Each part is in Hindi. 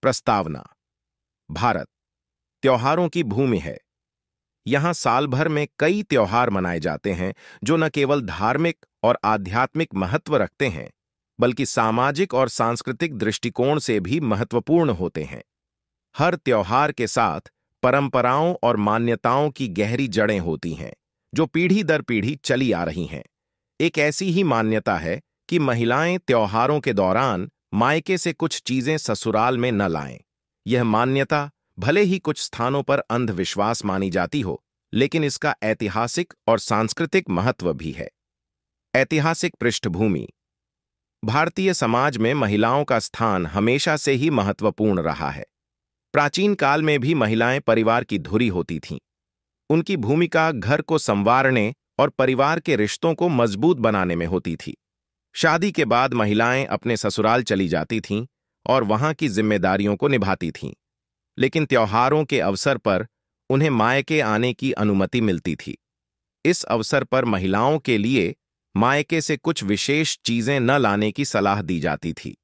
प्रस्तावना। भारत त्योहारों की भूमि है। यहाँ साल भर में कई त्योहार मनाए जाते हैं जो न केवल धार्मिक और आध्यात्मिक महत्व रखते हैं, बल्कि सामाजिक और सांस्कृतिक दृष्टिकोण से भी महत्वपूर्ण होते हैं। हर त्योहार के साथ परंपराओं और मान्यताओं की गहरी जड़ें होती हैं, जो पीढ़ी दर पीढ़ी चली आ रही हैं। एक ऐसी ही मान्यता है कि महिलाएं त्योहारों के दौरान मायके से कुछ चीजें ससुराल में न लाएं। यह मान्यता भले ही कुछ स्थानों पर अंधविश्वास मानी जाती हो, लेकिन इसका ऐतिहासिक और सांस्कृतिक महत्व भी है। ऐतिहासिक पृष्ठभूमि। भारतीय समाज में महिलाओं का स्थान हमेशा से ही महत्वपूर्ण रहा है। प्राचीन काल में भी महिलाएं परिवार की धुरी होती थीं। उनकी भूमिका घर को संवारने और परिवार के रिश्तों को मजबूत बनाने में होती थी। शादी के बाद महिलाएं अपने ससुराल चली जाती थीं और वहां की जिम्मेदारियों को निभाती थीं, लेकिन त्योहारों के अवसर पर उन्हें मायके आने की अनुमति मिलती थी। इस अवसर पर महिलाओं के लिए मायके से कुछ विशेष चीजें न लाने की सलाह दी जाती थी।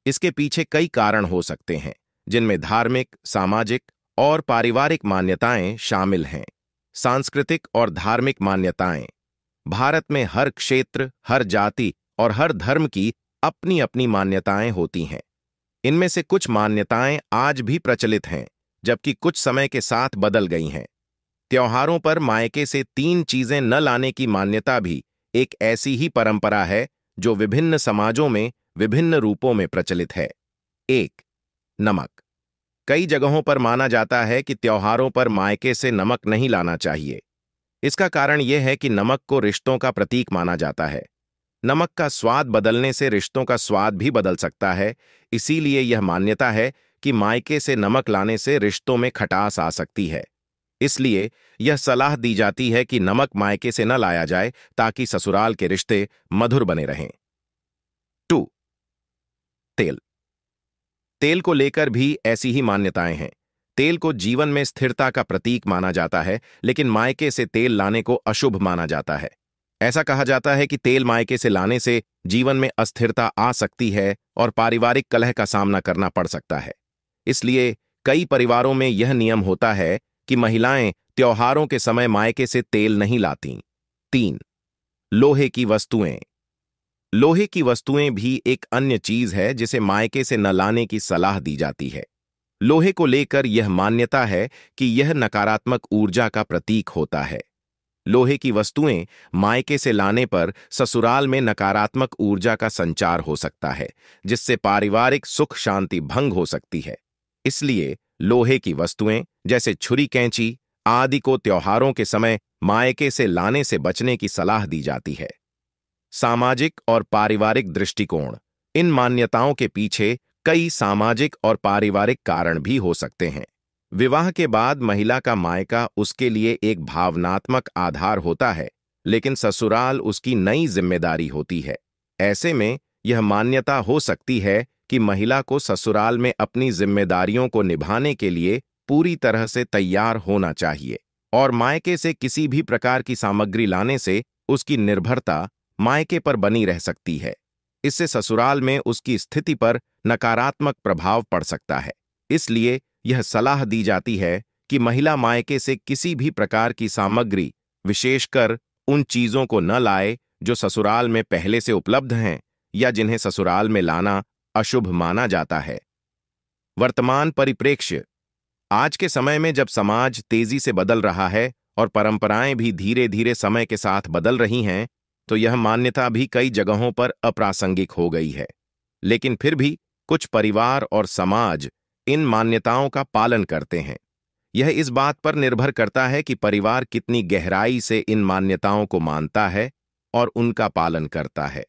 इसके पीछे कई कारण हो सकते हैं, जिनमें धार्मिक, सामाजिक और पारिवारिक मान्यताएं शामिल हैं। सांस्कृतिक और धार्मिक मान्यताएं। भारत में हर क्षेत्र, हर जाति और हर धर्म की अपनी अपनी मान्यताएं होती हैं। इनमें से कुछ मान्यताएं आज भी प्रचलित हैं, जबकि कुछ समय के साथ बदल गई हैं। त्योहारों पर मायके से 3 चीजें न लाने की मान्यता भी एक ऐसी ही परंपरा है जो विभिन्न समाजों में विभिन्न रूपों में प्रचलित है। 1. नमक। कई जगहों पर माना जाता है कि त्योहारों पर मायके से नमक नहीं लाना चाहिए। इसका कारण यह है कि नमक को रिश्तों का प्रतीक माना जाता है। नमक का स्वाद बदलने से रिश्तों का स्वाद भी बदल सकता है, इसीलिए यह मान्यता है कि मायके से नमक लाने से रिश्तों में खटास आ सकती है। इसलिए यह सलाह दी जाती है कि नमक मायके से न लाया जाए ताकि ससुराल के रिश्ते मधुर बने रहें। 2. तेल। तेल को लेकर भी ऐसी ही मान्यताएं हैं। तेल को जीवन में स्थिरता का प्रतीक माना जाता है, लेकिन मायके से तेल लाने को अशुभ माना जाता है। ऐसा कहा जाता है कि तेल मायके से लाने से जीवन में अस्थिरता आ सकती है और पारिवारिक कलह का सामना करना पड़ सकता है। इसलिए कई परिवारों में यह नियम होता है कि महिलाएं त्योहारों के समय मायके से तेल नहीं लातीं। 3. लोहे की वस्तुएं। लोहे की वस्तुएं भी एक अन्य चीज है जिसे मायके से न लाने की सलाह दी जाती है। लोहे को लेकर यह मान्यता है कि यह नकारात्मक ऊर्जा का प्रतीक होता है। लोहे की वस्तुएं मायके से लाने पर ससुराल में नकारात्मक ऊर्जा का संचार हो सकता है, जिससे पारिवारिक सुख शांति भंग हो सकती है। इसलिए लोहे की वस्तुएं जैसे छुरी, कैंची आदि को त्योहारों के समय मायके से लाने से बचने की सलाह दी जाती है। सामाजिक और पारिवारिक दृष्टिकोण। इन मान्यताओं के पीछे कई सामाजिक और पारिवारिक कारण भी हो सकते हैं। विवाह के बाद महिला का मायका उसके लिए एक भावनात्मक आधार होता है, लेकिन ससुराल उसकी नई जिम्मेदारी होती है। ऐसे में यह मान्यता हो सकती है कि महिला को ससुराल में अपनी जिम्मेदारियों को निभाने के लिए पूरी तरह से तैयार होना चाहिए, और मायके से किसी भी प्रकार की सामग्री लाने से उसकी निर्भरता मायके पर बनी रह सकती है। इससे ससुराल में उसकी स्थिति पर नकारात्मक प्रभाव पड़ सकता है। इसलिए यह सलाह दी जाती है कि महिला मायके से किसी भी प्रकार की सामग्री, विशेषकर उन चीजों को न लाए जो ससुराल में पहले से उपलब्ध हैं या जिन्हें ससुराल में लाना अशुभ माना जाता है। वर्तमान परिप्रेक्ष्य। आज के समय में जब समाज तेजी से बदल रहा है और परंपराएं भी धीरे धीरे समय के साथ बदल रही हैं, तो यह मान्यता भी कई जगहों पर अप्रासंगिक हो गई है। लेकिन फिर भी कुछ परिवार और समाज इन मान्यताओं का पालन करते हैं। यह इस बात पर निर्भर करता है कि परिवार कितनी गहराई से इन मान्यताओं को मानता है और उनका पालन करता है।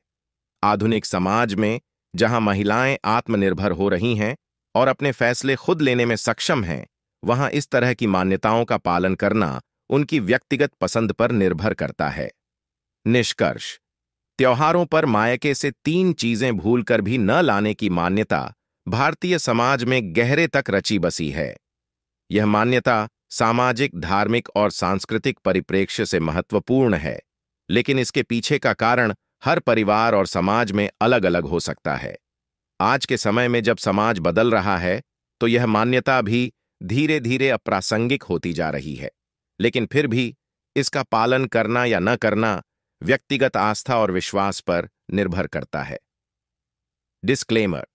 आधुनिक समाज में जहां महिलाएं आत्मनिर्भर हो रही हैं और अपने फैसले खुद लेने में सक्षम हैं, वहां इस तरह की मान्यताओं का पालन करना उनकी व्यक्तिगत पसंद पर निर्भर करता है। निष्कर्ष। त्योहारों पर मायके से 3 चीजें भूलकर भी न लाने की मान्यता भारतीय समाज में गहरे तक रची बसी है। यह मान्यता सामाजिक, धार्मिक और सांस्कृतिक परिप्रेक्ष्य से महत्वपूर्ण है, लेकिन इसके पीछे का कारण हर परिवार और समाज में अलग अलग हो सकता है। आज के समय में जब समाज बदल रहा है तो यह मान्यता भी धीरे धीरे अप्रासंगिक होती जा रही है। लेकिन फिर भी इसका पालन करना या न करना व्यक्तिगत आस्था और विश्वास पर निर्भर करता है। डिस्क्लेमर: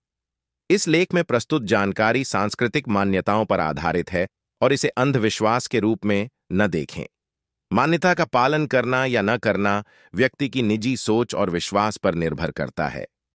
इस लेख में प्रस्तुत जानकारी सांस्कृतिक मान्यताओं पर आधारित है और इसे अंधविश्वास के रूप में न देखें। मान्यता का पालन करना या न करना व्यक्ति की निजी सोच और विश्वास पर निर्भर करता है।